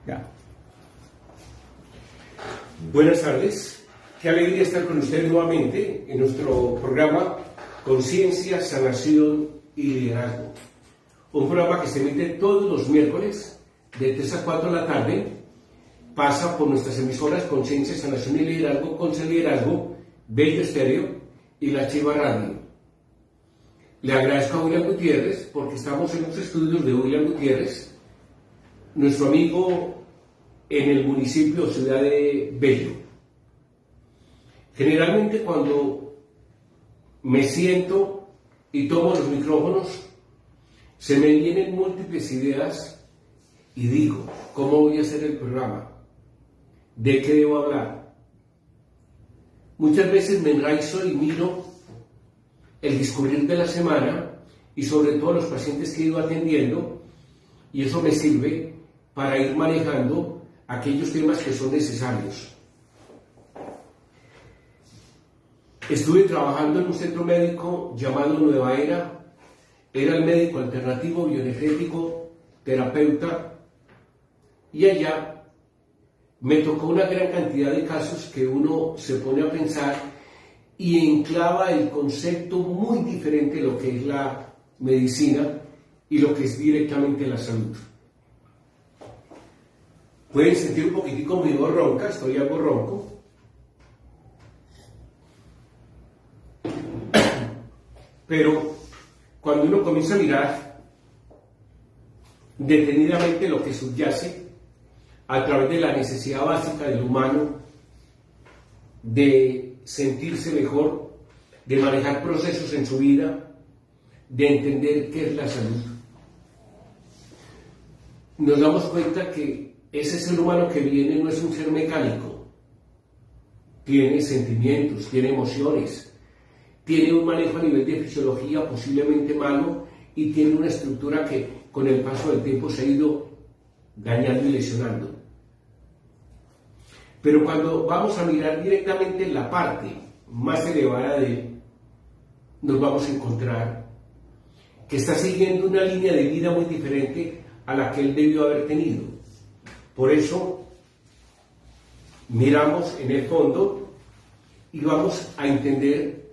Ya. Buenas tardes, qué alegría estar con usted nuevamente en nuestro programa Conciencia, Sanación y Liderazgo. Un programa que se emite todos los miércoles de 3 a 4 de la tarde, pasa por nuestras emisoras Conciencia, Sanación y Liderazgo, Conce Liderazgo, Bello Estéreo y La Chiva Radio. Le agradezco a William Gutiérrez porque estamos en los estudios de William Gutiérrez, nuestro amigo en el municipio o ciudad de Bello. Generalmente cuando me siento y tomo los micrófonos, se me vienen múltiples ideas y digo, ¿cómo voy a hacer el programa? ¿De qué debo hablar? Muchas veces me enraizo y miro el discurrir de la semana y sobre todo los pacientes que he ido atendiendo, y eso me sirve para ir manejando aquellos temas que son necesarios. Estuve trabajando en un centro médico llamado Nueva Era el médico alternativo bioenergético, terapeuta, y allá me tocó una gran cantidad de casos que uno se pone a pensar y enclava el concepto muy diferente de lo que es la medicina y lo que es directamente la salud. Pueden sentir un poquitico mi voz ronca, estoy algo ronco. Pero cuando uno comienza a mirar detenidamente lo que subyace a través de la necesidad básica del humano de sentirse mejor, de manejar procesos en su vida, de entender qué es la salud, nos damos cuenta que ese ser humano que viene no es un ser mecánico, tiene sentimientos, tiene emociones, tiene un manejo a nivel de fisiología posiblemente malo y tiene una estructura que con el paso del tiempo se ha ido dañando y lesionando. Pero cuando vamos a mirar directamente la parte más elevada de él, nos vamos a encontrar que está siguiendo una línea de vida muy diferente a la que él debió haber tenido. Por eso miramos en el fondo y vamos a entender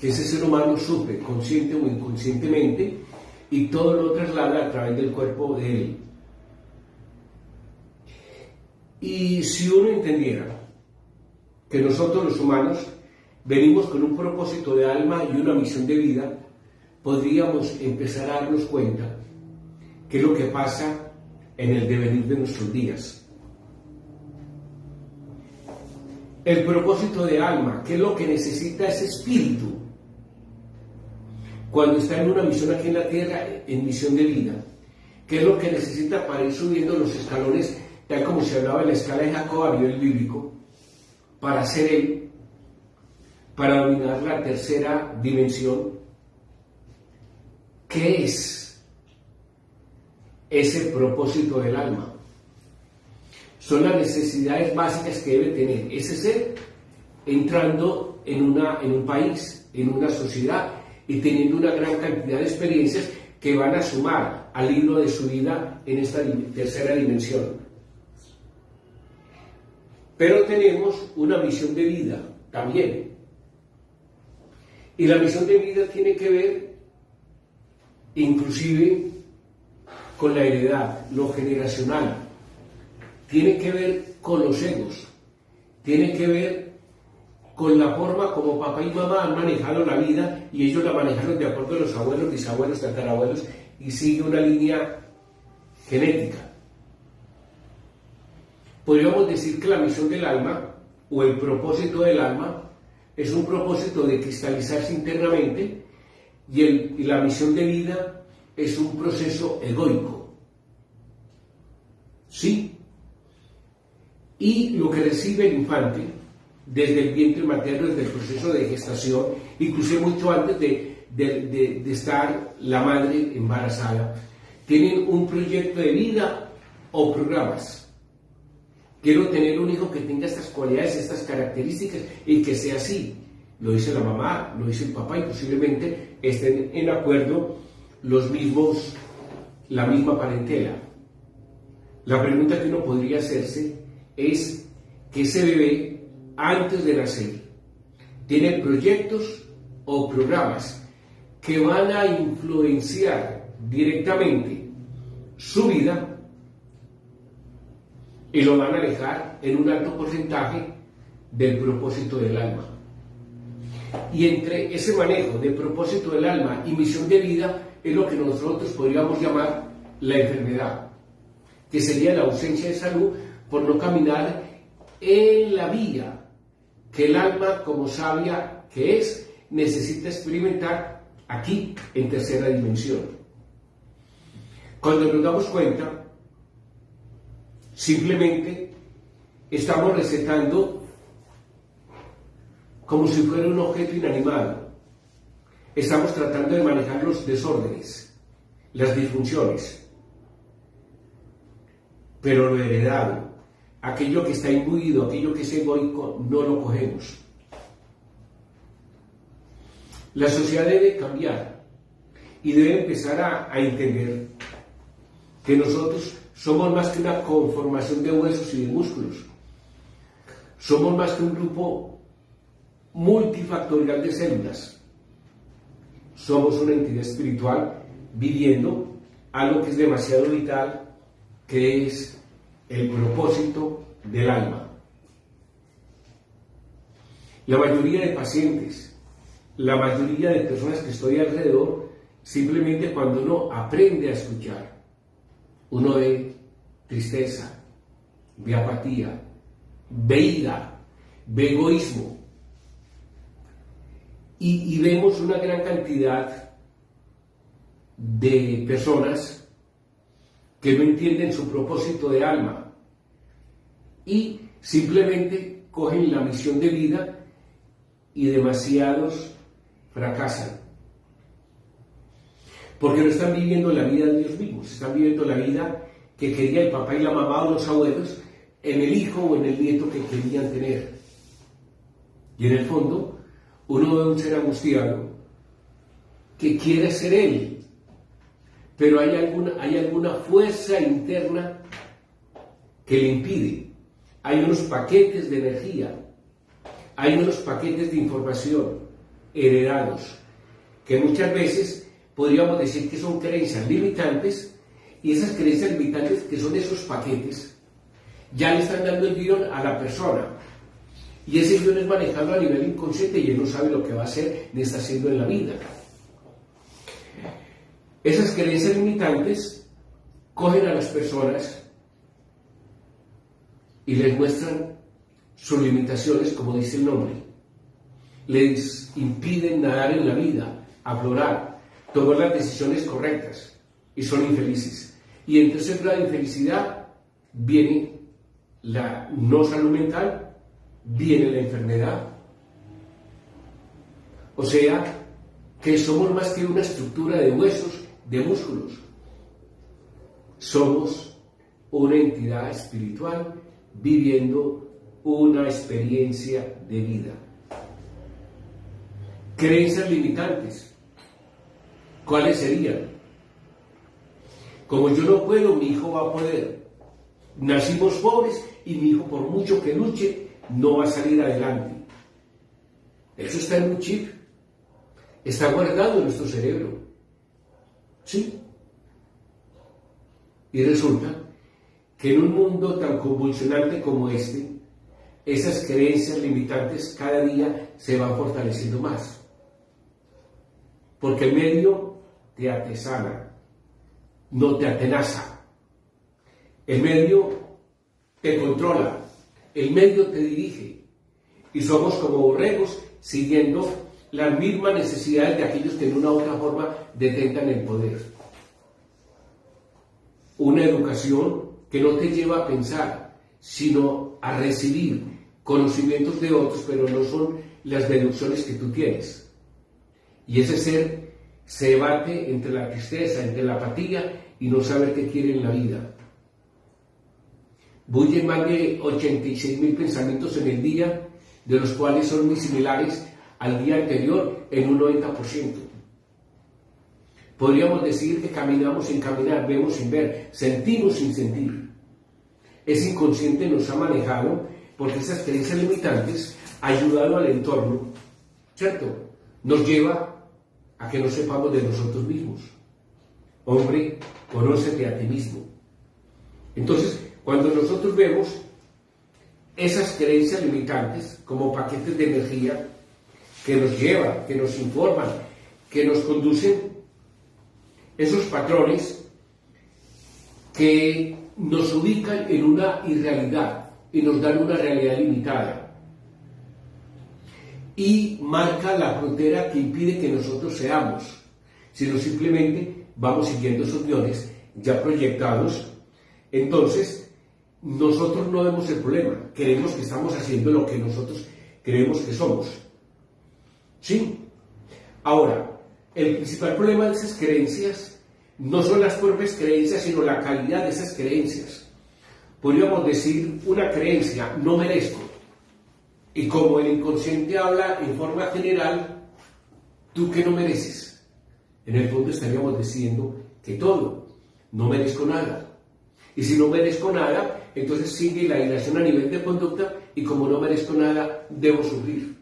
que ese ser humano sufre consciente o inconscientemente y todo lo traslada a través del cuerpo de él. Y si uno entendiera que nosotros los humanos venimos con un propósito de alma y una misión de vida, podríamos empezar a darnos cuenta qué es lo que pasa en el devenir de nuestros días. El propósito de alma, ¿qué es lo que necesita ese espíritu cuando está en una misión aquí en la tierra, en misión de vida? ¿Qué es lo que necesita para ir subiendo los escalones, tal como se hablaba en la escala de Jacob a nivel bíblico, para ser él, para dominar la tercera dimensión? ¿Qué es ese propósito del alma? Son las necesidades básicas que debe tener ese ser entrando en un país, en una sociedad y teniendo una gran cantidad de experiencias que van a sumar al libro de su vida en esta tercera dimensión. Pero tenemos una misión de vida también. Y la misión de vida tiene que ver inclusive con la heredad, lo generacional, tiene que ver con los egos, tiene que ver con la forma como papá y mamá han manejado la vida y ellos la manejaron de acuerdo a los abuelos, bisabuelos, tatarabuelos y sigue una línea genética. Podríamos decir que la misión del alma o el propósito del alma es un propósito de cristalizarse internamente y la misión de vida es un proceso egoico. ¿Sí? Y lo que recibe el infante desde el vientre materno, desde el proceso de gestación, inclusive mucho antes de estar la madre embarazada, tienen un proyecto de vida o programas. Quiero tener un hijo que tenga estas cualidades, estas características y que sea así. Lo dice la mamá, lo dice el papá y posiblemente estén en acuerdo la misma parentela. La pregunta que uno podría hacerse es que ese bebé, antes de nacer, tiene proyectos o programas que van a influenciar directamente su vida y lo van a alejar en un alto porcentaje del propósito del alma. Y entre ese manejo de propósito del alma y misión de vida es lo que nosotros podríamos llamar la enfermedad, que sería la ausencia de salud por no caminar en la vía que el alma, como sabia que es, necesita experimentar aquí, en tercera dimensión. Cuando nos damos cuenta, simplemente estamos recetando como si fuera un objeto inanimado. Estamos tratando de manejar los desórdenes, las disfunciones. Pero lo heredado, aquello que está imbuido, aquello que es egoico, no lo cogemos. La sociedad debe cambiar y debe empezar a entender que nosotros somos más que una conformación de huesos y de músculos. Somos más que un grupo multifactorial de células. Somos una entidad espiritual viviendo algo que es demasiado vital, que es el propósito del alma. La mayoría de pacientes, la mayoría de personas que estoy alrededor, simplemente cuando uno aprende a escuchar, uno ve tristeza, ve apatía, ve ira, ve egoísmo, y vemos una gran cantidad de personas que no entienden su propósito de alma y simplemente cogen la misión de vida y demasiados fracasan. Porque no están viviendo la vida de ellos mismos, están viviendo la vida que quería el papá y la mamá o los abuelos en el hijo o en el nieto que querían tener. Y en el fondo, uno ve un ser angustiado que quiere ser él, pero hay alguna fuerza interna que le impide. Hay unos paquetes de energía, hay unos paquetes de información heredados, que muchas veces podríamos decir que son creencias limitantes, y esas creencias limitantes, que son esos paquetes, ya le están dando el guión a la persona, y ese guión es manejado a nivel inconsciente y él no sabe lo que va a hacer ni está haciendo en la vida. Esas creencias limitantes cogen a las personas y les muestran sus limitaciones, como dice el nombre. Les impiden nadar en la vida, aflorar, tomar las decisiones correctas, y son infelices. Y entre ese grado de infelicidad viene la no salud mental, viene la enfermedad. O sea, que somos más que una estructura de huesos, de músculos. Somos una entidad espiritual viviendo una experiencia de vida. Creencias limitantes. ¿Cuáles serían? Como yo no puedo, mi hijo va a poder. Nacimos pobres y mi hijo, por mucho que luche, no va a salir adelante. Eso está en un chip. Está guardado en nuestro cerebro. ¿Sí? Y resulta que en un mundo tan convulsionante como este, esas creencias limitantes cada día se van fortaleciendo más. Porque el medio te atesana, no te atenaza. El medio te controla, el medio te dirige. Y somos como borregos siguiendo las mismas necesidades de aquellos que en una u otra forma detentan el poder. Una educación que no te lleva a pensar, sino a recibir conocimientos de otros, pero no son las deducciones que tú tienes. Y ese ser se debate entre la tristeza, entre la apatía y no saber qué quiere en la vida. Bullen más de 86.000 pensamientos en el día, de los cuales son muy similares al día anterior en un 90%. Podríamos decir que caminamos sin caminar, vemos sin ver, sentimos sin sentir. ese inconsciente nos ha manejado porque esas creencias limitantes ayudado al entorno, ¿cierto? Nos lleva a que no sepamos de nosotros mismos. Hombre, conócete a ti mismo. Entonces, cuando nosotros vemos esas creencias limitantes como paquetes de energía que nos llevan, que nos informan, que nos conducen, esos patrones que nos ubican en una irrealidad y nos dan una realidad limitada y marca la frontera que impide que nosotros seamos, sino simplemente vamos siguiendo esos guiones ya proyectados. Entonces nosotros no vemos el problema, creemos que estamos haciendo lo que nosotros creemos que somos. ¿Sí? Ahora, el principal problema de esas creencias no son las propias creencias, sino la calidad de esas creencias. Podríamos decir una creencia, no merezco. Y como el inconsciente habla en forma general, ¿tú qué no mereces? En el fondo estaríamos diciendo que todo, no merezco nada. Y si no merezco nada, entonces sigue la ilación a nivel de conducta y como no merezco nada, debo sufrir.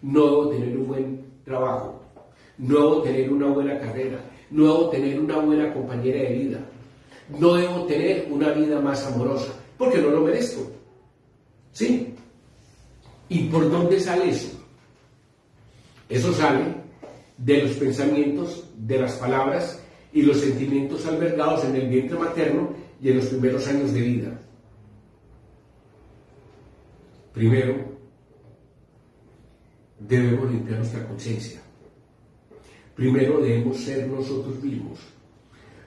No debo tener un buen trabajo, no debo tener una buena carrera, no debo tener una buena compañera de vida, no debo tener una vida más amorosa, porque no lo merezco. ¿Sí? ¿Y por dónde sale eso? Eso sale de los pensamientos, de las palabras y los sentimientos albergados en el vientre materno y en los primeros años de vida. Primero, debemos limpiar nuestra conciencia. Primero debemos ser nosotros mismos.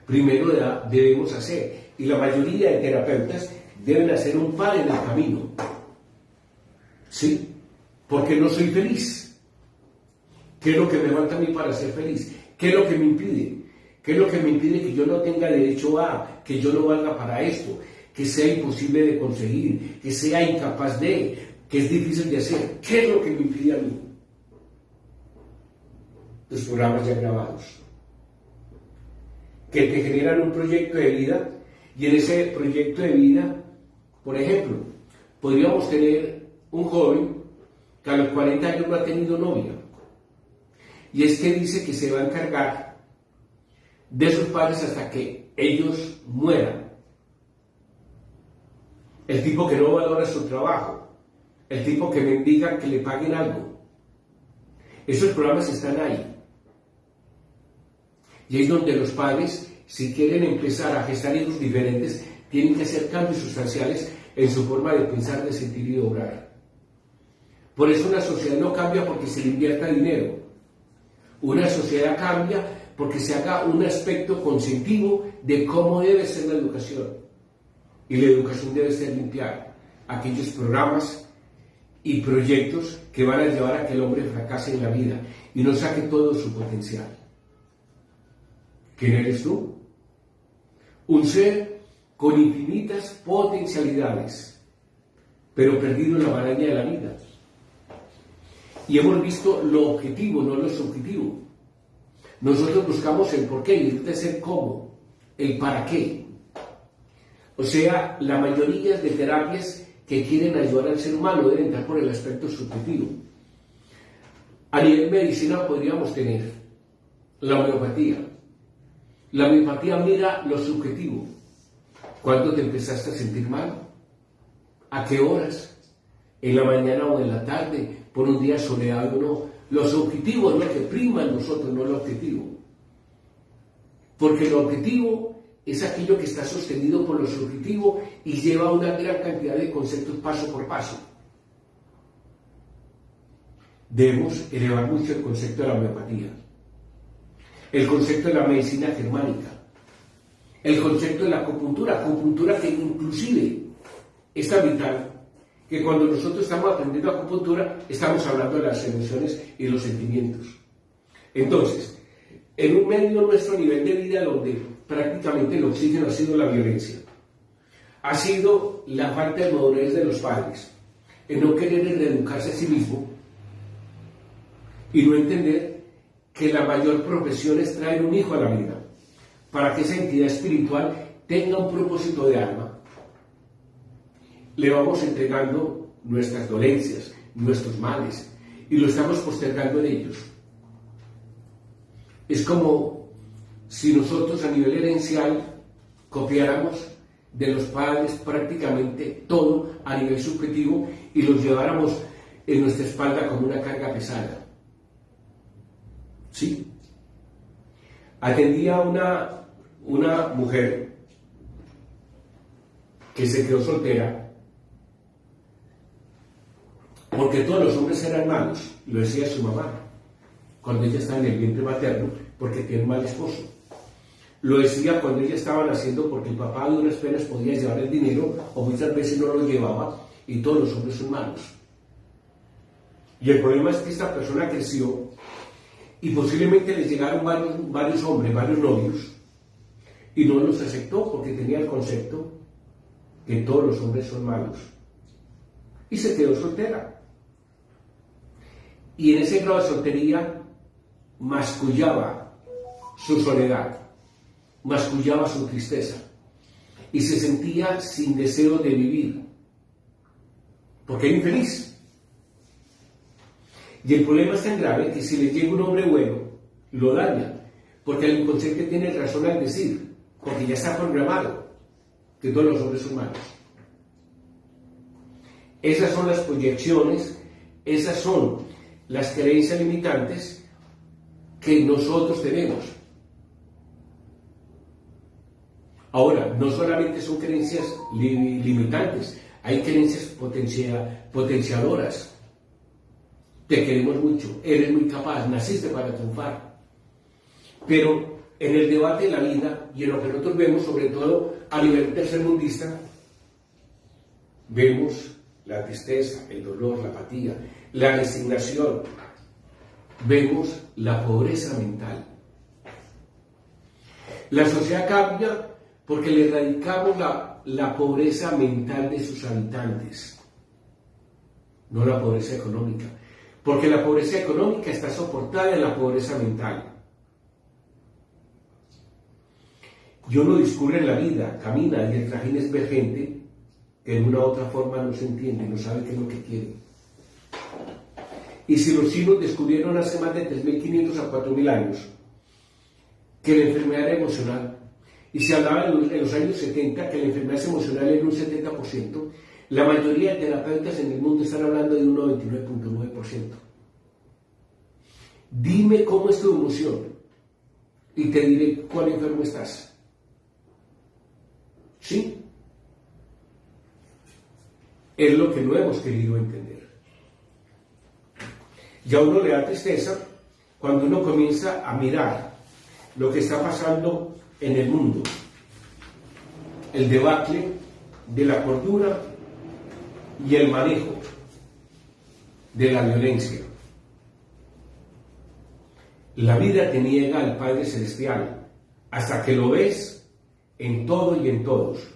Primero debemos hacer, y la mayoría de terapeutas deben hacer un par en el camino. ¿Sí? Porque no soy feliz. ¿Qué es lo que me falta a mí para ser feliz? ¿Qué es lo que me impide? ¿Qué es lo que me impide que yo no tenga derecho a, que yo no valga para esto, que sea imposible de conseguir, que sea incapaz de, que es difícil de hacer? ¿Qué es lo que me impide a mí? Los programas ya grabados, que te generan un proyecto de vida, y en ese proyecto de vida, por ejemplo, podríamos tener un joven que a los 40 años no ha tenido novia, y es que dice que se va a encargar de sus padres hasta que ellos mueran. El tipo que no valora su trabajo, el tipo que mendiga que le paguen algo. Esos programas están ahí. Y es donde los padres, si quieren empezar a gestar hijos diferentes, tienen que hacer cambios sustanciales en su forma de pensar, de sentir y de obrar. Por eso una sociedad no cambia porque se le invierta dinero. Una sociedad cambia porque se haga un aspecto conscientivo de cómo debe ser la educación. Y la educación debe ser limpiar aquellos programas y proyectos que van a llevar a que el hombre fracase en la vida y no saque todo su potencial. ¿Quién eres tú? Un ser con infinitas potencialidades, pero perdido en la maraña de la vida. Y hemos visto lo objetivo, no lo subjetivo. Nosotros buscamos el por qué y el el cómo, el para qué. O sea, la mayoría de terapias que quieren ayudar al ser humano deben entrar por el aspecto subjetivo. A nivel medicina podríamos tener la homeopatía. La homeopatía mira lo subjetivo. ¿Cuándo te empezaste a sentir mal? ¿A qué horas? ¿En la mañana o en la tarde? ¿Por un día soleado o no? Lo subjetivo es lo que prima en nosotros, no lo objetivo. Porque lo objetivo es aquello que está sostenido por lo subjetivo y lleva una gran cantidad de conceptos paso por paso. Debemos elevar mucho el concepto de la homeopatía, el concepto de la medicina germánica, el concepto de la acupuntura que inclusive es tan vital que cuando nosotros estamos aprendiendo acupuntura estamos hablando de las emociones y los sentimientos. Entonces, en un medio nuestro nivel de vida donde prácticamente el oxígeno ha sido la violencia, ha sido la falta de madurez de los padres, en no querer reeducarse a sí mismo y no entender que la mayor profesión es traer un hijo a la vida, para que esa entidad espiritual tenga un propósito de alma. le vamos entregando nuestras dolencias, nuestros males, y lo estamos postergando en ellos. Es como si nosotros a nivel herencial copiáramos de los padres prácticamente todo a nivel subjetivo y los lleváramos en nuestra espalda como una carga pesada. Sí. Atendía a una mujer que se quedó soltera porque todos los hombres eran malos, lo decía su mamá, cuando ella estaba en el vientre materno, porque tiene un mal esposo. Lo decía cuando ella estaba naciendo porque el papá de unas penas podía llevar el dinero o muchas veces no lo llevaba y todos los hombres son malos. Y el problema es que esta persona creció y posiblemente le llegaron varios hombres, varios novios, y no los aceptó porque tenía el concepto que todos los hombres son malos. Y se quedó soltera. Y en ese grado de soltería mascullaba su soledad, mascullaba su tristeza y se sentía sin deseo de vivir, porque era infeliz. Y el problema es tan grave que si le llega un hombre bueno, lo daña, porque el inconsciente tiene razón al decir, porque ya está programado que todos los hombres son malos. Esas son las proyecciones, esas son las creencias limitantes que nosotros tenemos. Ahora, no solamente son creencias limitantes, hay creencias potenciadoras. Te queremos mucho, eres muy capaz, naciste para triunfar. Pero en el debate de la vida y en lo que nosotros vemos, sobre todo a nivel tercermundista, vemos la tristeza, el dolor, la apatía, la resignación, vemos la pobreza mental. La sociedad cambia porque le erradicamos la pobreza mental de sus habitantes, no la pobreza económica, porque la pobreza económica está soportada en la pobreza mental. Y uno discurre en la vida, camina y el trajín es ver gente que de una u otra forma no se entiende, no sabe qué es lo que quiere. Y si los chinos descubrieron hace más de 3.500 a 4.000 años que la enfermedad era emocional, y se hablaba en los años 70 que la enfermedad emocional era un 70%, la mayoría de terapeutas en el mundo están hablando de un 99.9%. Dime cómo es tu emoción y te diré cuán enfermo estás. ¿Sí? Es lo que no hemos querido entender. Y a uno le da tristeza cuando uno comienza a mirar lo que está pasando en el mundo, el debacle de la cordura y el manejo de la violencia. La vida te niega al Padre Celestial hasta que lo ves en todo y en todos.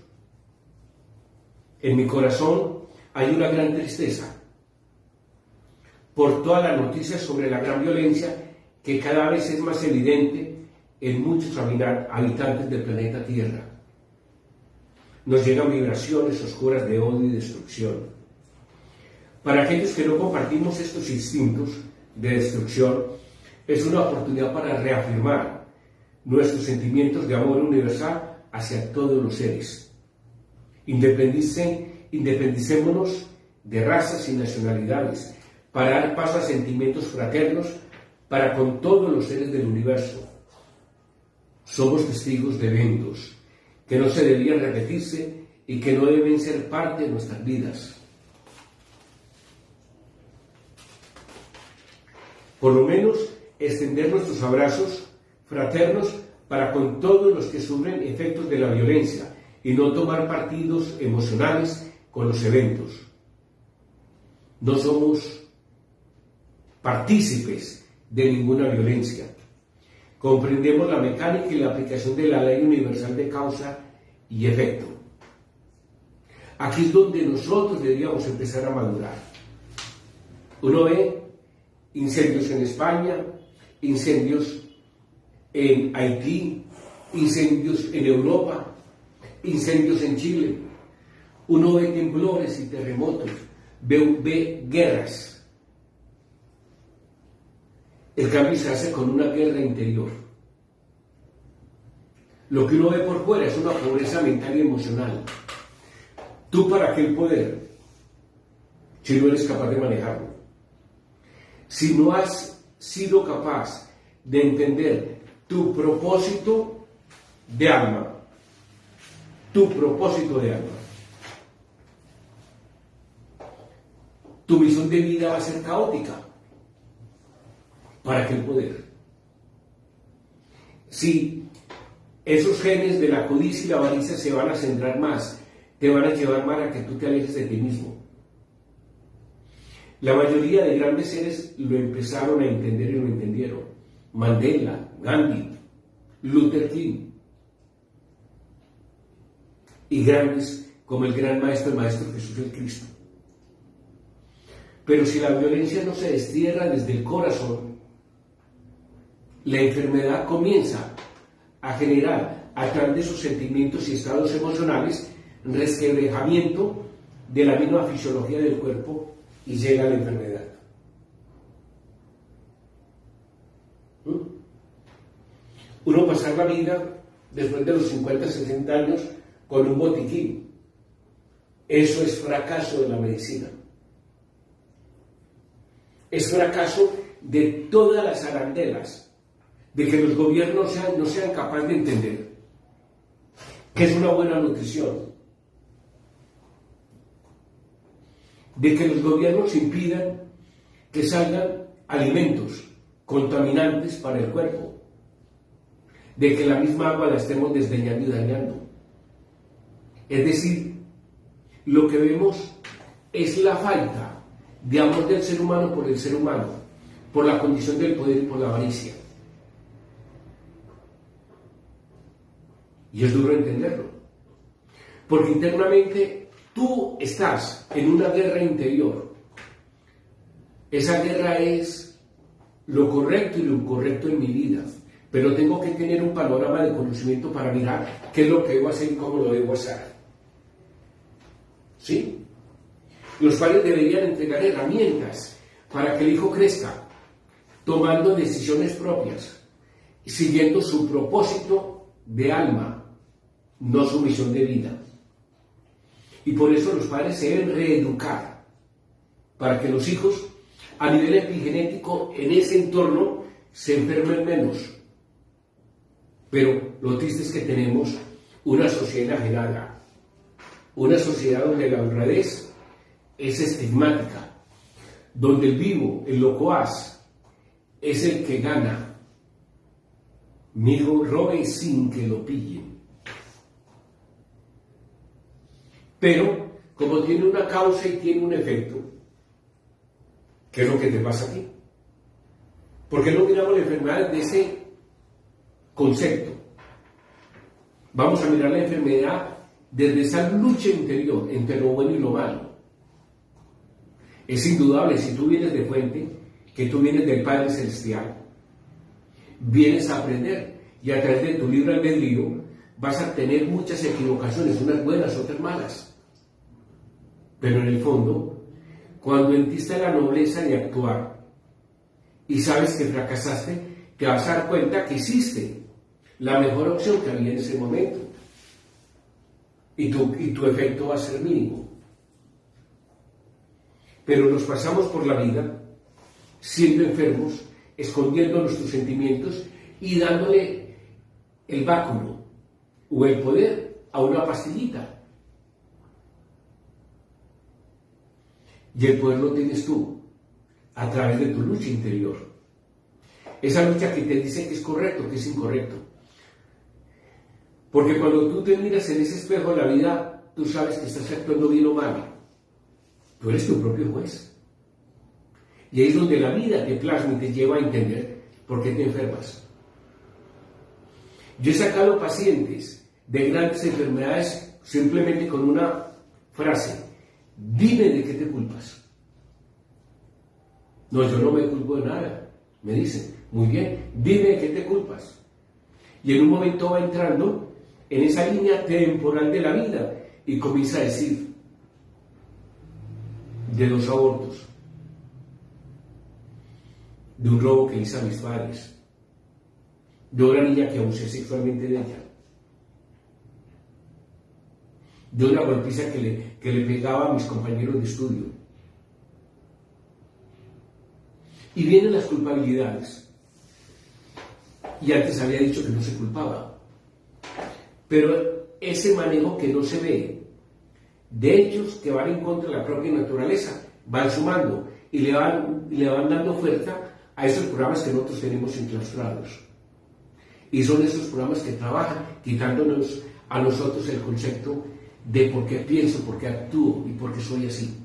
En mi corazón hay una gran tristeza por todas las noticias sobre la gran violencia que cada vez es más evidente en muchos habitantes del planeta Tierra. Nos llegan vibraciones oscuras de odio y destrucción. Para aquellos que no compartimos estos instintos de destrucción, es una oportunidad para reafirmar nuestros sentimientos de amor universal hacia todos los seres. Independicémonos de razas y nacionalidades para dar paso a sentimientos fraternos para con todos los seres del universo. Somos testigos de eventos que no se debían repetirse y que no deben ser parte de nuestras vidas. Por lo menos extender nuestros abrazos fraternos para con todos los que sufren efectos de la violencia y no tomar partidos emocionales con los eventos. No somos partícipes de ninguna violencia. Comprendemos la mecánica y la aplicación de la ley universal de causa y efecto. Aquí es donde nosotros deberíamos empezar a madurar. Uno ve incendios en España, incendios en Haití, incendios en Europa, incendios en Chile. Uno ve temblores y terremotos, ve guerras. El cambio se hace con una guerra interior. Lo que uno ve por fuera es una pobreza mental y emocional. ¿Tú para qué el poder? Si no eres capaz de manejarlo. Si no has sido capaz de entender tu propósito de alma. Tu propósito de alma. Tu misión de vida va a ser caótica. ¿Para qué el poder? Si esos genes de la codicia y la avaricia se van a centrar más, te van a llevar más a que tú te alejes de ti mismo. La mayoría de grandes seres lo empezaron a entender y lo entendieron. Mandela, Gandhi, Luther King. Y grandes como el gran maestro, el Maestro Jesús el Cristo. Pero si la violencia no se destierra desde el corazón, la enfermedad comienza a generar a través de sus sentimientos y estados emocionales resquebrajamiento de la misma fisiología del cuerpo y llega la enfermedad. Uno pasar la vida después de los 50, 60 años con un botiquín. Eso es fracaso de la medicina. Es fracaso de todas las arandelas de que los gobiernos no sean capaces de entender qué es una buena nutrición, de que los gobiernos impidan que salgan alimentos contaminantes para el cuerpo, de que la misma agua la estemos desdeñando y dañando. Es decir, lo que vemos es la falta de amor del ser humano por el ser humano, por la condición del poder y por la avaricia. Y es duro entenderlo, porque internamente tú estás en una guerra interior. Esa guerra es lo correcto y lo incorrecto en mi vida, pero tengo que tener un panorama de conocimiento para mirar qué es lo que debo hacer y cómo lo debo hacer. ¿Sí? Los padres deberían entregar herramientas para que el hijo crezca, tomando decisiones propias, siguiendo su propósito de alma, no su misión de vida. Y por eso los padres se deben reeducar, para que los hijos, a nivel epigenético, en ese entorno, se enfermen menos. Pero lo triste es que tenemos una sociedad enajenada, una sociedad donde la honradez es estigmática, donde el vivo, el locuaz, es el que gana. Mi hijo robe sin que lo pillen. Pero, como tiene una causa y tiene un efecto, ¿qué es lo que te pasa a ti? ¿Por qué no miramos la enfermedad de ese concepto? Vamos a mirar la enfermedad desde esa lucha interior entre lo bueno y lo malo. Es indudable, si tú vienes de fuente, que tú vienes del Padre Celestial, vienes a aprender, y a través de tu libre albedrío vas a tener muchas equivocaciones, unas buenas, otras malas. Pero en el fondo, cuando en ti está la nobleza de actuar y sabes que fracasaste, te vas a dar cuenta que hiciste la mejor opción que había en ese momento. Y tu efecto va a ser mínimo. Pero nos pasamos por la vida siendo enfermos, escondiendo nuestros sentimientos y dándole el báculo o el poder a una pastillita. Y el poder lo tienes tú, a través de tu lucha interior. Esa lucha que te dice que es correcto, que es incorrecto. Porque cuando tú te miras en ese espejo de la vida, tú sabes que estás actuando bien o mal. Tú eres tu propio juez. Y ahí es donde la vida te plasma y te lleva a entender por qué te enfermas. Yo he sacado pacientes de grandes enfermedades simplemente con una frase: dime de qué te culpas. No, yo no me culpo de nada. Me dicen, muy bien, dime de qué te culpas. Y en un momento va entrando en esa línea temporal de la vida y comienza a decir, de 2 abortos, de un robo que hice a mis padres, de una niña que abusé sexualmente de ella, de una golpiza que le pegaba a mis compañeros de estudio. Y vienen las culpabilidades. Y antes había dicho que no se culpaba. Pero ese manejo que no se ve de hechos que van en contra de la propia naturaleza, van sumando y le van dando fuerza a esos programas que nosotros tenemos enclaustrados. Y son esos programas que trabajan quitándonos a nosotros el concepto de por qué pienso, por qué actúo y por qué soy así.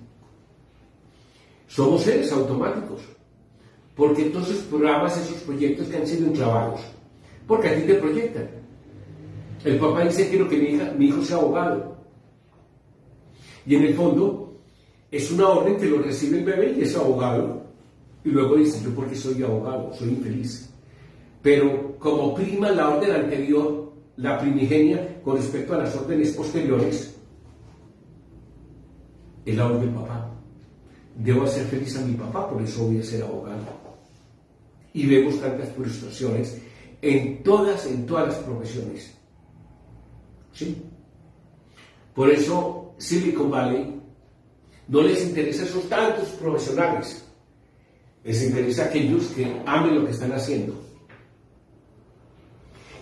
Somos seres automáticos, porque todos esos programas, esos proyectos que han sido enclavados, porque a ti te proyectan. El papá dice: quiero que mi hijo sea abogado. Y en el fondo es una orden que lo recibe el bebé y es abogado. Y luego dice: yo porque soy abogado, soy infeliz. Pero como prima la orden anterior, la primigenia, con respecto a las órdenes posteriores, es la orden del papá. Debo hacer feliz a mi papá, por eso voy a ser abogado. Y vemos tantas frustraciones en todas las profesiones. ¿Sí? Por eso Silicon Valley no les interesa a esos tantos profesionales. Les interesa a aquellos que amen lo que están haciendo.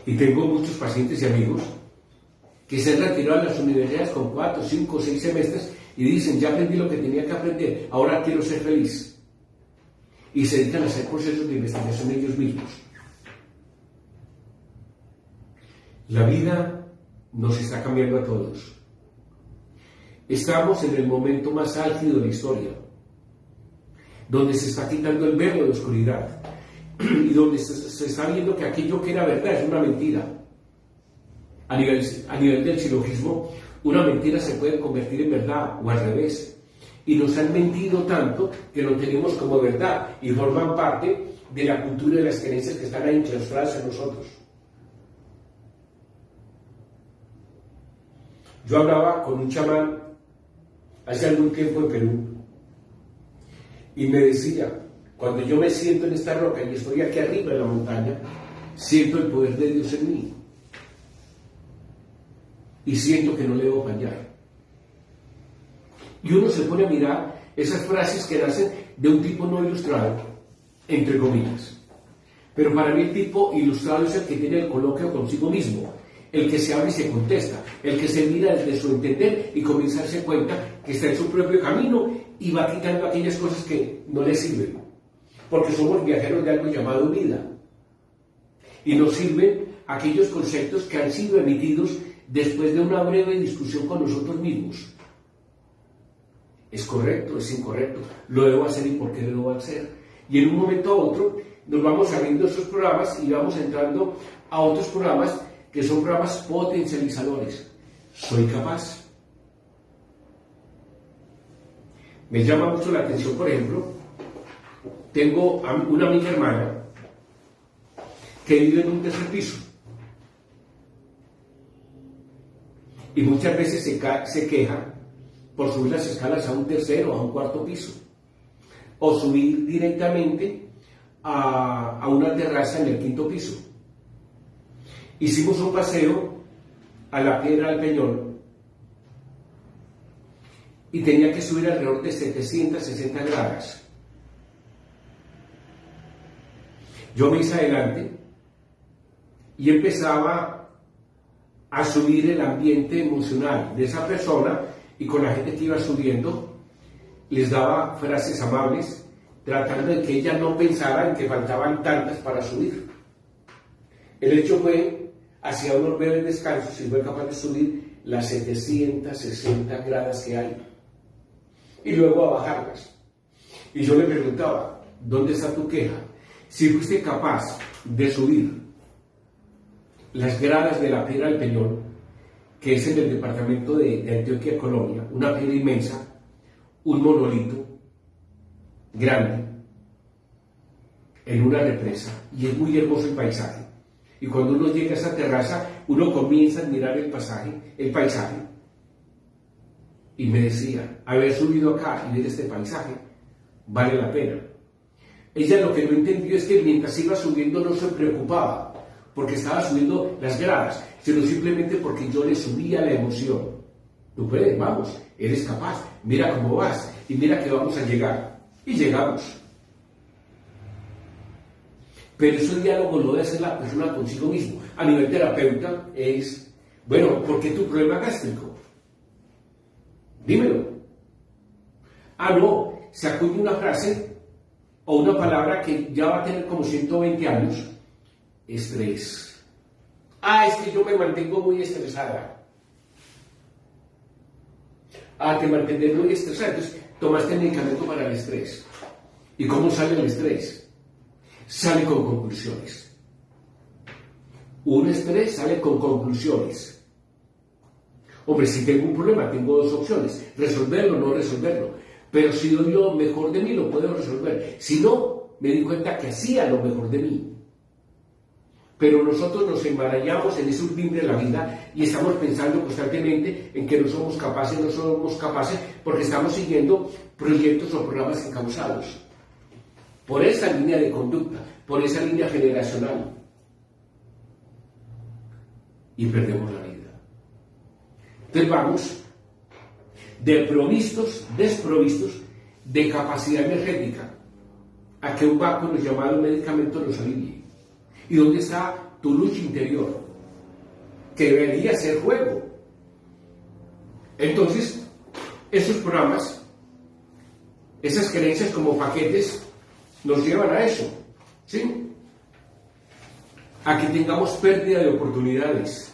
Y tengo muchos pacientes y amigos que se han retirado de las universidades con 4, 5, 6 semestres y dicen: ya aprendí lo que tenía que aprender, ahora quiero ser feliz. Y se dedican a hacer procesos de investigación ellos mismos. La vida nos está cambiando a todos. Estamos en el momento más álgido de la historia, donde se está quitando el velo de oscuridad y donde se está viendo que aquello que era verdad es una mentira. A nivel del silogismo, una mentira se puede convertir en verdad o al revés. Y nos han mentido tanto que lo tenemos como verdad y forman parte de la cultura y de las creencias que están ahí enclaustradas en nosotros. Yo hablaba con un chamán hace algún tiempo en Perú y me decía: cuando yo me siento en esta roca y estoy aquí arriba en la montaña, siento el poder de Dios en mí y siento que no le debo fallar. Y uno se pone a mirar esas frases que nacen de un tipo no ilustrado, entre comillas. Pero para mí el tipo ilustrado es el que tiene el coloquio consigo mismo, el que se abre y se contesta, el que se mira desde su entender y comienza a darse cuenta que está en su propio camino y va quitando aquellas cosas que no le sirven. Porque somos viajeros de algo llamado vida. Y nos sirven aquellos conceptos que han sido emitidos después de una breve discusión con nosotros mismos. ¿Es correcto? ¿Es incorrecto? ¿Lo debo hacer y por qué lo debo hacer? Y en un momento a otro nos vamos abriendo esos programas y vamos entrando a otros programas que son programas potencializadores. ¿Soy capaz? Me llama mucho la atención, por ejemplo, tengo una amiga hermana que vive en un tercer piso y muchas veces se queja por subir las escalas a un tercero o a un cuarto piso o subir directamente a una terraza en el quinto piso. Hicimos un paseo a la Piedra del Peñón y tenía que subir alrededor de 760 gradas. Yo me hice adelante y empezaba a subir el ambiente emocional de esa persona, y con la gente que iba subiendo les daba frases amables tratando de que ella no pensara en que faltaban tantas para subir. El hecho fue, hacía unos breves descansos y fue capaz de subir las 760 gradas que hay y luego a bajarlas. Y yo le preguntaba: ¿dónde está tu queja? Si fuiste capaz de subir las gradas de la Piedra del Peñón, que es en el departamento de Antioquia, Colombia, una piedra inmensa, un monolito grande, en una represa, y es muy hermoso el paisaje. Y cuando uno llega a esa terraza, uno comienza a admirar el paisaje. y me decía, haber subido acá y ver este paisaje vale la pena. Ella lo que no entendió es que mientras iba subiendo no se preocupaba porque estaba subiendo las gradas, sino simplemente porque yo le subía la emoción. Tú puedes, vamos, eres capaz, mira cómo vas y mira que vamos a llegar. Y llegamos. Pero ese diálogo lo debe hacer la persona consigo mismo. A nivel terapeuta es, bueno, ¿por qué tu problema gástrico? Dímelo. Ah, no, se acuña una frase o una palabra que ya va a tener como 120 años. Estrés. Ah, es que yo me mantengo muy estresada. Ah, te mantienes muy estresada. Entonces, tomaste el medicamento para el estrés. ¿Y cómo sale el estrés? Sale con conclusiones. Un estrés sale con conclusiones. Hombre, si tengo un problema, tengo dos opciones: resolverlo o no resolverlo. Pero si doy lo mejor de mí, lo puedo resolver. Si no, me di cuenta que hacía lo mejor de mí. Pero nosotros nos embarallamos en ese urdín de la vida y estamos pensando constantemente en que no somos capaces, porque estamos siguiendo proyectos o programas encausados por esa línea de conducta, por esa línea generacional. Y perdemos la vida. Entonces vamos desprovistos de capacidad energética a que un báculo llamado medicamento nos alivie. ¿Y dónde está tu lucha interior? Que debería ser juego. Entonces, esos programas, esas creencias como paquetes, nos llevan a eso, ¿sí? A que tengamos pérdida de oportunidades,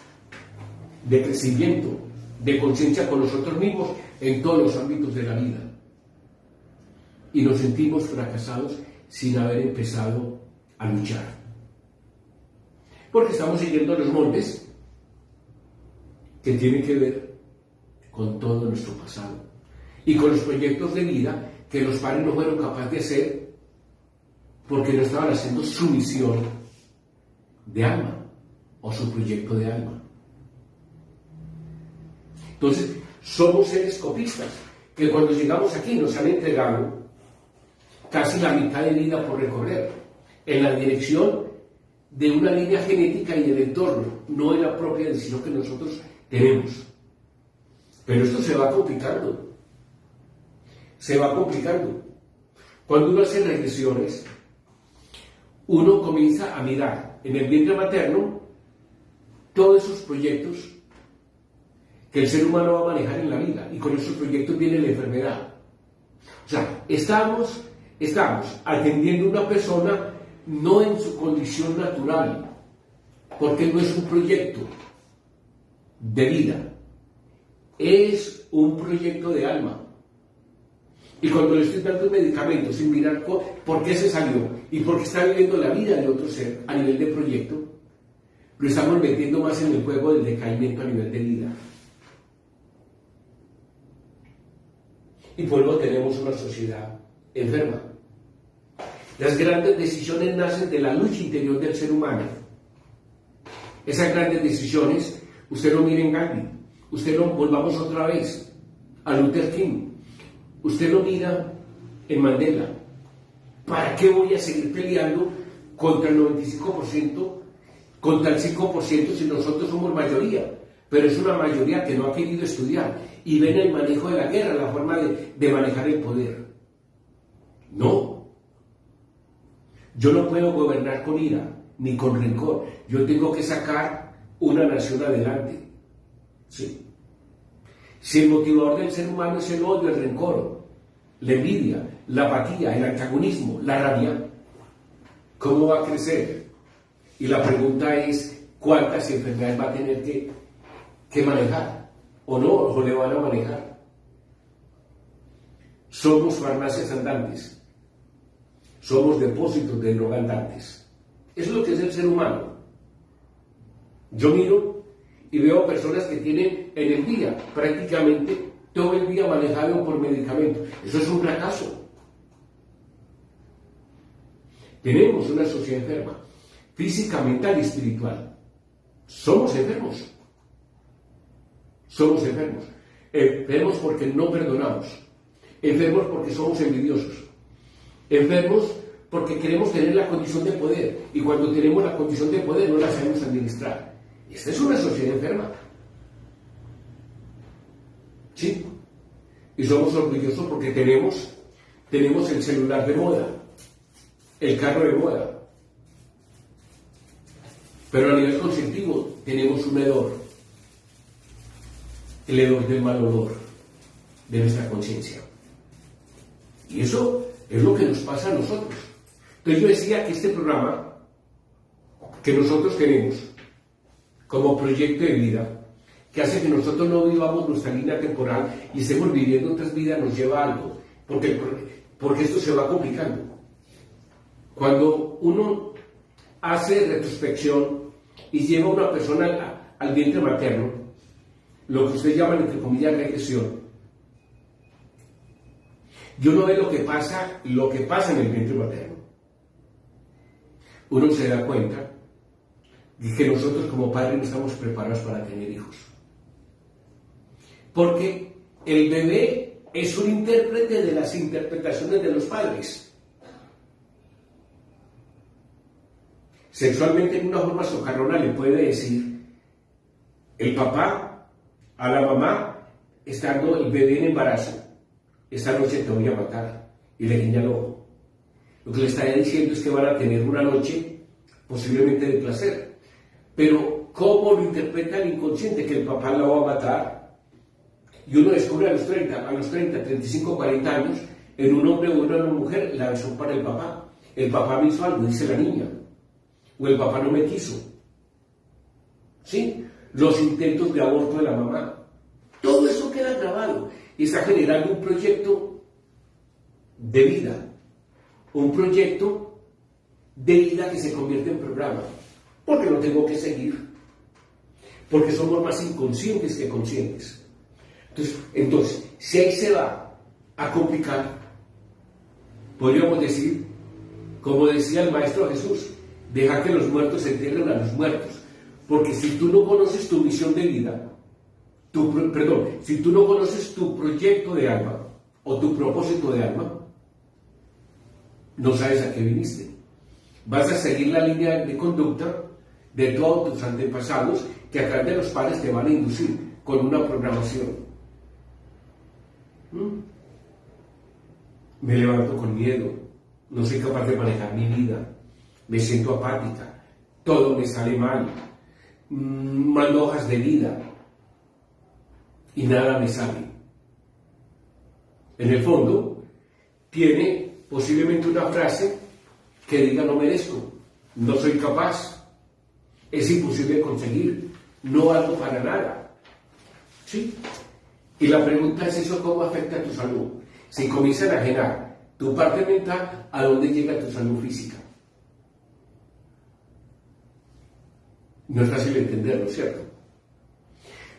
de crecimiento, de conciencia con nosotros mismos en todos los ámbitos de la vida. Y nos sentimos fracasados sin haber empezado a luchar. Porque estamos siguiendo los moldes que tienen que ver con todo nuestro pasado y con los proyectos de vida que los padres no fueron capaces de hacer porque no estaban haciendo su misión de alma o su proyecto de alma. Entonces, somos seres copistas que cuando llegamos aquí nos han entregado casi la mitad de vida por recorrer en la dirección de una línea genética y del entorno, no de la propia decisión que nosotros tenemos. Pero esto se va complicando. Se va complicando. Cuando uno hace regresiones, uno comienza a mirar en el vientre materno todos esos proyectos que el ser humano va a manejar en la vida, y con esos proyectos viene la enfermedad. O sea, estamos atendiendo a una persona no en su condición natural, porque no es un proyecto de vida, es un proyecto de alma. Y cuando le estoy dando un medicamento sin mirar por qué se salió y por qué está viviendo la vida de otro ser a nivel de proyecto, lo estamos metiendo más en el juego del decaimiento a nivel de vida. Y por eso tenemos una sociedad enferma. Las grandes decisiones nacen de la lucha interior del ser humano. Esas grandes decisiones, usted lo mira en Gandhi, usted lo volvamos otra vez a Luther King, usted lo mira en Mandela. ¿Para qué voy a seguir peleando contra el 95%, contra el 5% si nosotros somos mayoría? Pero es una mayoría que no ha querido estudiar y ven el manejo de la guerra, la forma de manejar el poder. No. Yo no puedo gobernar con ira ni con rencor. Yo tengo que sacar una nación adelante. Sí. Si el motivador del ser humano es el odio, el rencor, la envidia, la apatía, el antagonismo, la rabia, ¿cómo va a crecer? Y la pregunta es, ¿cuántas enfermedades va a tener que manejar? ¿O no? ¿O le van a manejar? Somos farmacias andantes. Somos depósitos de droga andantes. Eso es lo que es el ser humano. Yo miro y veo personas que tienen en el día prácticamente todo el día manejado por medicamentos. Eso es un fracaso. Tenemos una sociedad enferma, física, mental y espiritual. Somos enfermos. Somos enfermos. enfermos porque no perdonamos, enfermos porque somos envidiosos, enfermos porque queremos tener la condición de poder, y cuando tenemos la condición de poder no la sabemos administrar. Esta es una sociedad enferma. ¿Sí? Y somos orgullosos porque tenemos el celular de moda, el carro de moda. Pero a nivel conscientivo tenemos un hedor, el hedor del mal olor de nuestra conciencia. Y eso es lo que nos pasa a nosotros. Entonces yo decía que este programa que nosotros tenemos como proyecto de vida, que hace que nosotros no vivamos nuestra línea temporal y estemos viviendo otras vidas, nos lleva a algo, porque esto se va complicando. Cuando uno hace retrospección y lleva a una persona al vientre materno, lo que ustedes llaman, entre comillas, regresión, y uno ve lo que pasa en el vientre materno, uno se da cuenta de que nosotros como padres no estamos preparados para tener hijos. Porque el bebé es un intérprete de las interpretaciones de los padres. Sexualmente, en una forma socarrona, le puede decir el papá a la mamá, estando el bebé en embarazo: esta noche te voy a matar, y le guiña el ojo. Lo que le está diciendo es que van a tener una noche posiblemente de placer. Pero ¿cómo lo interpreta el inconsciente? Que el papá la va a matar. Y uno descubre a los 30, 35, 40 años, en un hombre o en una mujer, la besó para el papá. El papá me hizo algo, dice la niña. O el papá no me quiso. ¿Sí? Los intentos de aborto de la mamá. Todo eso queda grabado y está generando un proyecto de vida. Un proyecto de vida que se convierte en programa. Porque lo tengo que seguir. Porque somos más inconscientes que conscientes. Entonces, si ahí se va a complicar, podríamos decir, como decía el Maestro Jesús, deja que los muertos se entierren a los muertos. Porque si tú no conoces tu misión de vida, si tú no conoces tu proyecto de alma o tu propósito de alma, no sabes a qué viniste. Vas a seguir la línea de conducta de todos tus antepasados que a través de los padres te van a inducir con una programación. Me levanto con miedo, no soy capaz de manejar mi vida, me siento apática, todo me sale mal, mando hojas de vida y nada me sale. En el fondo, tiene posiblemente una frase que diga: no merezco, no soy capaz, es imposible conseguir, no valgo para nada. ¿Sí? Y la pregunta es: ¿eso cómo afecta a tu salud? Si comienzan a ajenar tu parte mental, ¿a dónde llega tu salud física? No es fácil entenderlo, ¿cierto?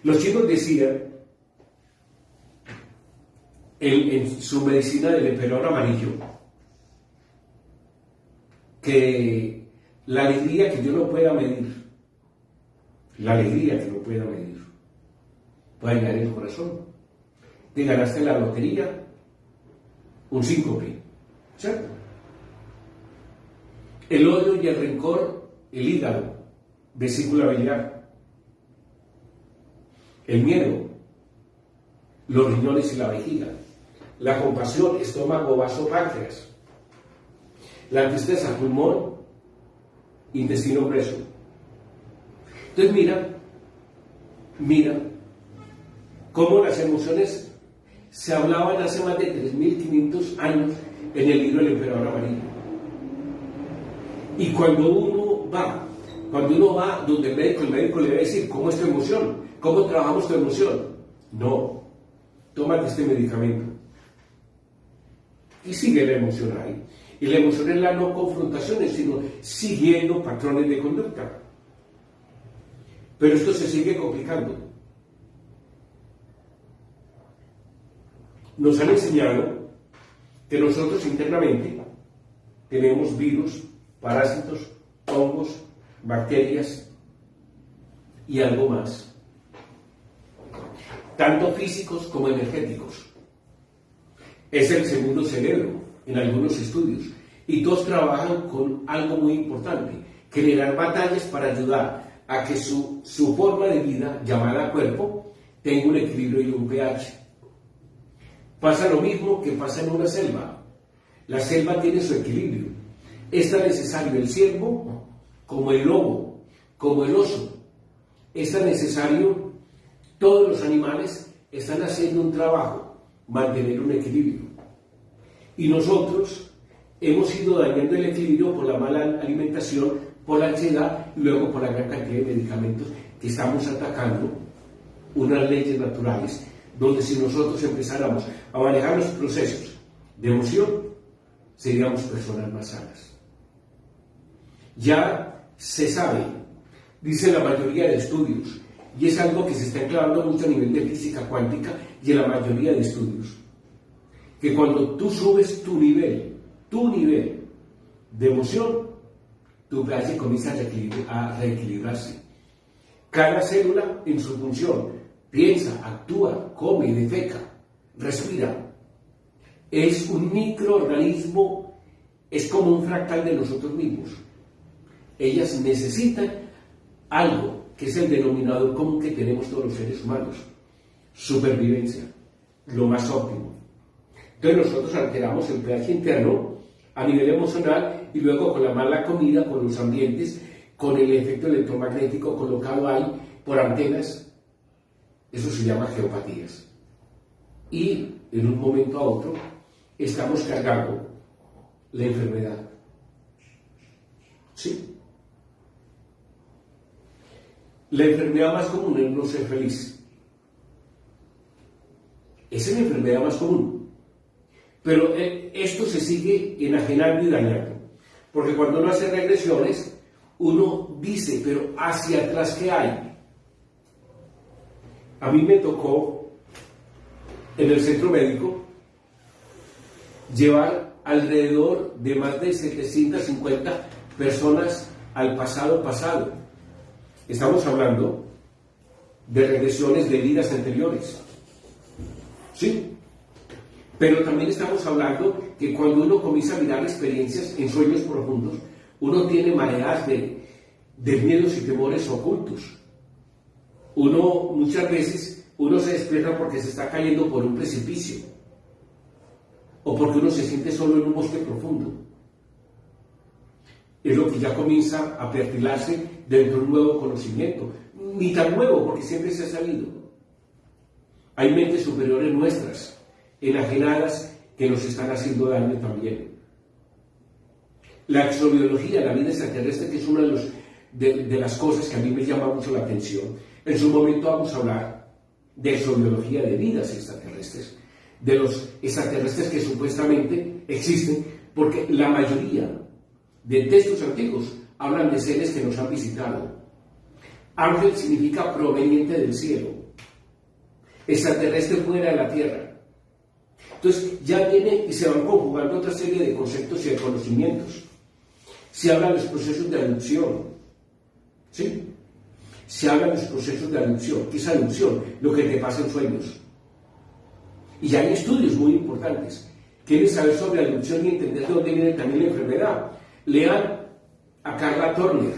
Los chinos decían, en su medicina del emperador amarillo, que la alegría que yo no pueda medir, puede ganar el corazón. Te ganaste la lotería, un síncope, ¿cierto? El odio y el rencor, el hígado, vesícula biliar. El miedo, los riñones y la vejiga. La compasión, estómago, vaso, páncreas. La tristeza, pulmón, intestino grueso. Entonces mira cómo las emociones se hablaban hace más de 3.500 años en el libro del Emperador Amarillo. Y cuando uno va donde el médico le va a decir: ¿cómo es tu emoción? ¿Cómo trabajamos tu emoción? No, tómate este medicamento. Y sigue la emoción ahí. Y la emoción es la no confrontación, sino siguiendo patrones de conducta. Pero esto se sigue complicando. Nos han enseñado que nosotros internamente tenemos virus, parásitos, hongos, bacterias y algo más. tanto físicos como energéticos. Es el segundo cerebro en algunos estudios y todos trabajan con algo muy importante, generar batallas para ayudar a que su forma de vida, llamada cuerpo, tenga un equilibrio y un pH. Pasa lo mismo que pasa en una selva. La selva tiene su equilibrio. Es tan necesario el ciervo como el lobo, como el oso. Es tan necesario, todos los animales están haciendo un trabajo, mantener un equilibrio. Y nosotros hemos ido dañando el equilibrio por la mala alimentación, por la ansiedad y luego por la gran cantidad de medicamentos que estamos atacando unas leyes naturales, donde si nosotros empezáramos a manejar los procesos de emoción, seríamos personas más sanas. Ya se sabe, dice la mayoría de estudios, y es algo que se está clavando mucho a nivel de física cuántica y en la mayoría de estudios, que cuando tú subes tu nivel de emoción, tu pH comienza a reequilibrarse. Cada célula en su función piensa, actúa, come, defeca, respira. Es un microorganismo, es como un fractal de nosotros mismos. Ellas necesitan algo que es el denominador común que tenemos todos los seres humanos: supervivencia, lo más óptimo. Entonces nosotros alteramos el pH interno a nivel emocional y luego con la mala comida, con los ambientes, con el efecto electromagnético colocado ahí por antenas, eso se llama geopatías. Y en un momento a otro estamos cargando la enfermedad. ¿Sí? La enfermedad más común es no ser feliz. Esa es la enfermedad más común. Pero esto se sigue enajenando y dañando. Porque cuando uno hace regresiones, uno dice, pero hacia atrás, ¿qué hay? A mí me tocó, en el centro médico, llevar alrededor de más de 750 personas al pasado. Estamos hablando de regresiones de vidas anteriores. ¿Sí? Pero también estamos hablando que cuando uno comienza a mirar experiencias en sueños profundos, uno tiene mareas de miedos y temores ocultos. Muchas veces, se despierta porque se está cayendo por un precipicio, o porque uno se siente solo en un bosque profundo. Es lo que ya comienza a perfilarse dentro de un nuevo conocimiento. Ni tan nuevo, porque siempre se ha sabido. Hay mentes superiores nuestras, enajenadas, que nos están haciendo daño también. La exobiología, la vida extraterrestre, que es una de las cosas que a mí me llama mucho la atención. En su momento vamos a hablar de exobiología de vidas extraterrestres, de los extraterrestres que supuestamente existen, porque la mayoría de textos antiguos hablan de seres que nos han visitado. Ángel significa proveniente del cielo, extraterrestre fuera de la tierra. Entonces ya viene y se van conjugando otra serie de conceptos y de conocimientos. Se habla de los procesos de aducción, ¿sí? Se habla de los procesos de aducción. ¿Qué es aducción? Lo que te pasa en sueños. Y hay estudios muy importantes. ¿Quieren saber sobre aducción y entender de dónde viene también la enfermedad? Lean a Carla Turner,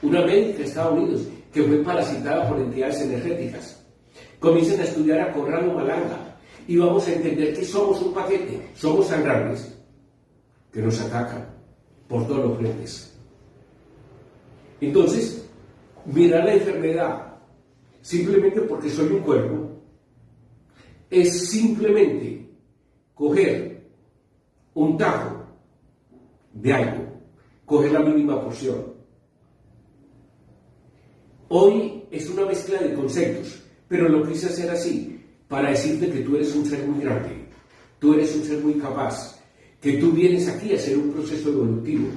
una médica de Estados Unidos que fue parasitada por entidades energéticas. Comiencen a estudiar a Conrado Malanga y vamos a entender que somos un paquete, somos tan grandes que nos atacan por todos los frentes. Entonces, mirar la enfermedad simplemente porque soy un cuerpo es simplemente coger un tajo de algo, coger la mínima porción. Hoy es una mezcla de conceptos, pero lo quise hacer así para decirte que tú eres un ser muy grande, tú eres un ser muy capaz, que tú vienes aquí a hacer un proceso evolutivo,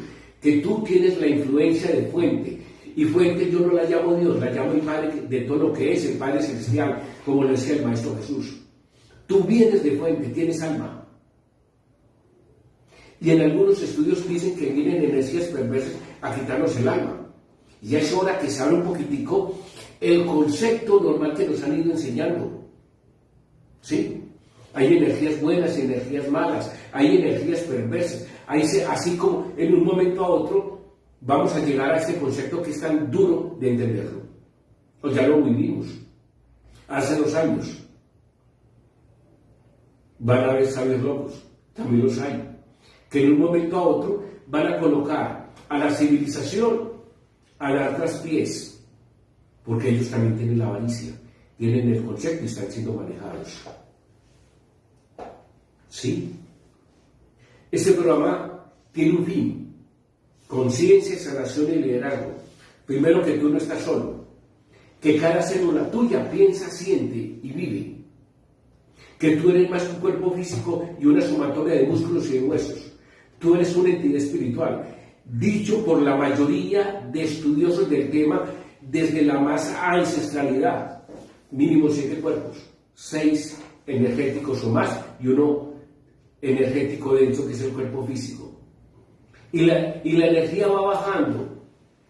que tú tienes la influencia de fuente, y fuente yo no la llamo Dios, la llamo el Padre de todo lo que es, el Padre Celestial, como lo decía el Maestro Jesús. Tú vienes de fuente, tienes alma. Y en algunos estudios dicen que vienen energías perversas a quitarnos el alma. Y es hora que se abra un poquitico el concepto normal que nos han ido enseñando. ¿sí? Hay energías buenas y energías malas, hay energías perversas, así como en un momento a otro vamos a llegar a este concepto que es tan duro de entenderlo. O ya lo vivimos. Hace 2 años van a haber sabios locos, también los hay, que en un momento a otro van a colocar a la civilización a dar traspiés, porque ellos también tienen la avaricia, tienen el concepto y están siendo manejados. ¿Sí? Este programa tiene un fin: conciencia, sanación y liderazgo. Primero, que tú no estás solo, que cada célula tuya piensa, siente y vive, que tú eres más que un cuerpo físico y una sumatoria de músculos y de huesos. Tú eres una entidad espiritual, dicho por la mayoría de estudiosos del tema desde la más ancestralidad. Mínimo 7 cuerpos, 6 energéticos o más y uno energético denso, que es el cuerpo físico. Y la energía va bajando,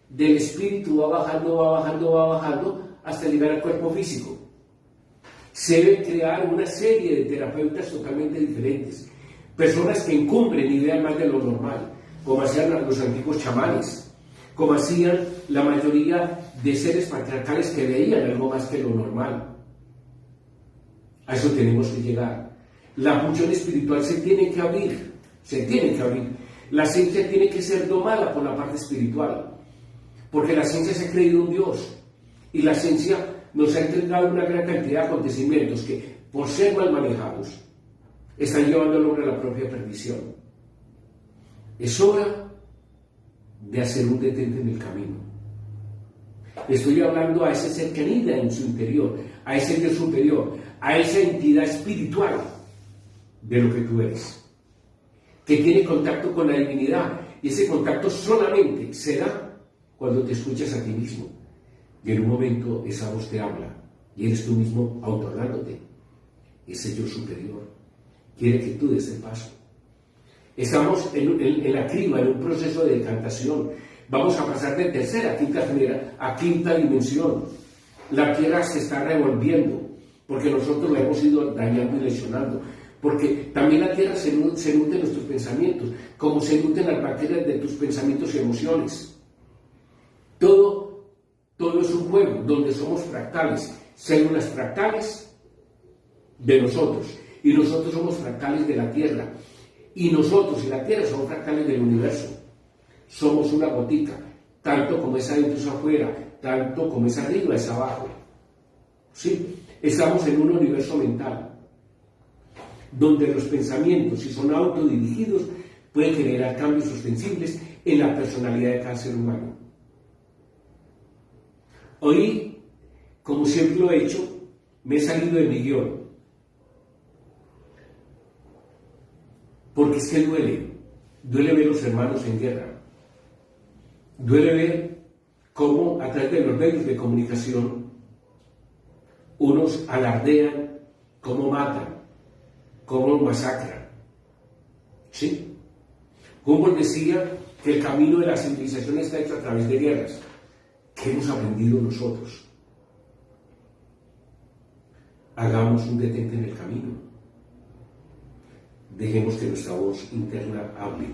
del espíritu va bajando hasta llegar al cuerpo físico. Se debe crear una serie de terapeutas totalmente diferentes, personas que encumbren y vean más de lo normal, como hacían los antiguos chamanes, como hacían la mayoría de seres patriarcales que veían algo más que lo normal. A eso tenemos que llegar. La función espiritual se tiene que abrir. La ciencia tiene que ser domada por la parte espiritual, porque la ciencia se ha creído un Dios, y la ciencia nos ha entregado una gran cantidad de acontecimientos que, por ser mal manejados, están llevando al hombre a la propia perdición. Es hora de hacer un detente en el camino. Estoy hablando a ese ser que anida en su interior, a ese Dios superior, a esa entidad espiritual de lo que tú eres, que tiene contacto con la divinidad, y ese contacto solamente se da cuando te escuchas a ti mismo, y en un momento esa voz te habla, y eres tú mismo autohablándote. Ese yo superior quiere que tú des el paso. Estamos en la criba, en un proceso de decantación. Vamos a pasar de tercera a quinta dimensión. La Tierra se está revolviendo, porque nosotros la hemos ido dañando y lesionando. Porque también la Tierra se nutre de nuestros pensamientos, como se nutren las bacterias de tus pensamientos y emociones. Todo es un juego donde somos fractales, células fractales de nosotros, y nosotros somos fractales de la Tierra, y nosotros y la Tierra somos fractales del universo. Somos una gotica, tanto como es adentro es afuera, tanto como es arriba es abajo. ¿Sí? Estamos en un universo mental, donde los pensamientos, si son autodirigidos, pueden generar cambios ostensibles en la personalidad de cada ser humano. Hoy, como siempre lo he hecho, me he salido de mi guión, porque es que duele ver los hermanos en guerra, duele ver cómo a través de los medios de comunicación unos alardean, cómo matan, cómo masacran. ¿Sí? Humboldt decía que el camino de la civilización está hecho a través de guerras. ¿Qué hemos aprendido nosotros? Hagamos un detente en el camino. Dejemos que nuestra voz interna hable,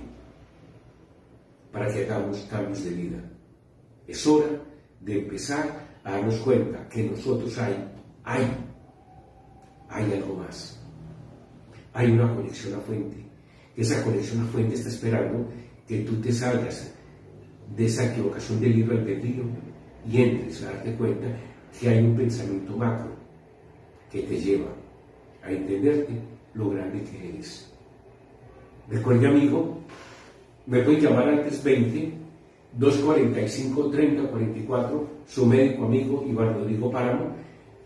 para que hagamos cambios de vida. Es hora de empezar a darnos cuenta que en nosotros hay algo más. Hay una conexión a fuente. Esa conexión a fuente está esperando que tú te salgas de esa equivocación del libre albedrío y entres a darte cuenta que hay un pensamiento macro que te lleva a entenderte lo grande que eres. Recuerde, amigo, me puede llamar al 320-245-3044, su médico amigo Iván Rodrigo Páramo,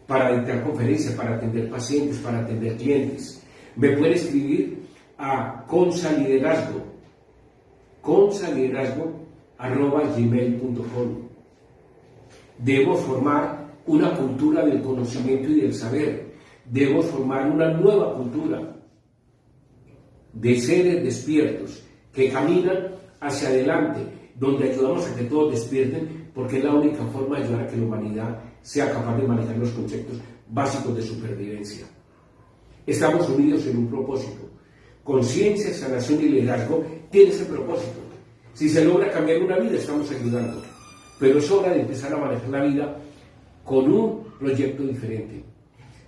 para dictar conferencias, para atender pacientes, para atender clientes. Me puede escribir a consaliderazgo@gmail.com. Debemos formar una cultura del conocimiento y del saber. Debemos formar una nueva cultura de seres despiertos que caminan hacia adelante, donde ayudamos a que todos despierten, porque es la única forma de ayudar a que la humanidad sea capaz de manejar los conceptos básicos de supervivencia. estamos unidos en un propósito. Conciencia, sanación y liderazgo tiene ese propósito. Si se logra cambiar una vida, estamos ayudando. Pero es hora de empezar a manejar la vida con un proyecto diferente.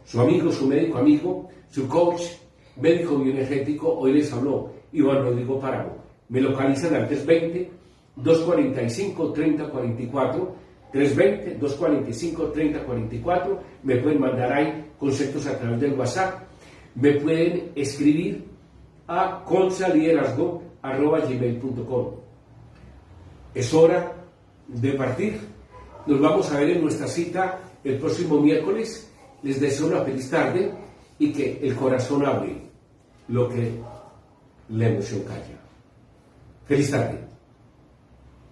Su amigo, su médico amigo, su coach, médico bioenergético, hoy les habló Iván Rodrigo Páramo. Me localizan al 320-245-3044, 320-245-3044. Me pueden mandar ahí conceptos a través del WhatsApp. Me pueden escribir a consaliderazgo@gmail.com. Es hora de partir. Nos vamos a ver en nuestra cita el próximo miércoles. Les deseo una feliz tarde y que el corazón hable lo que la emoción calla. Feliz tarde.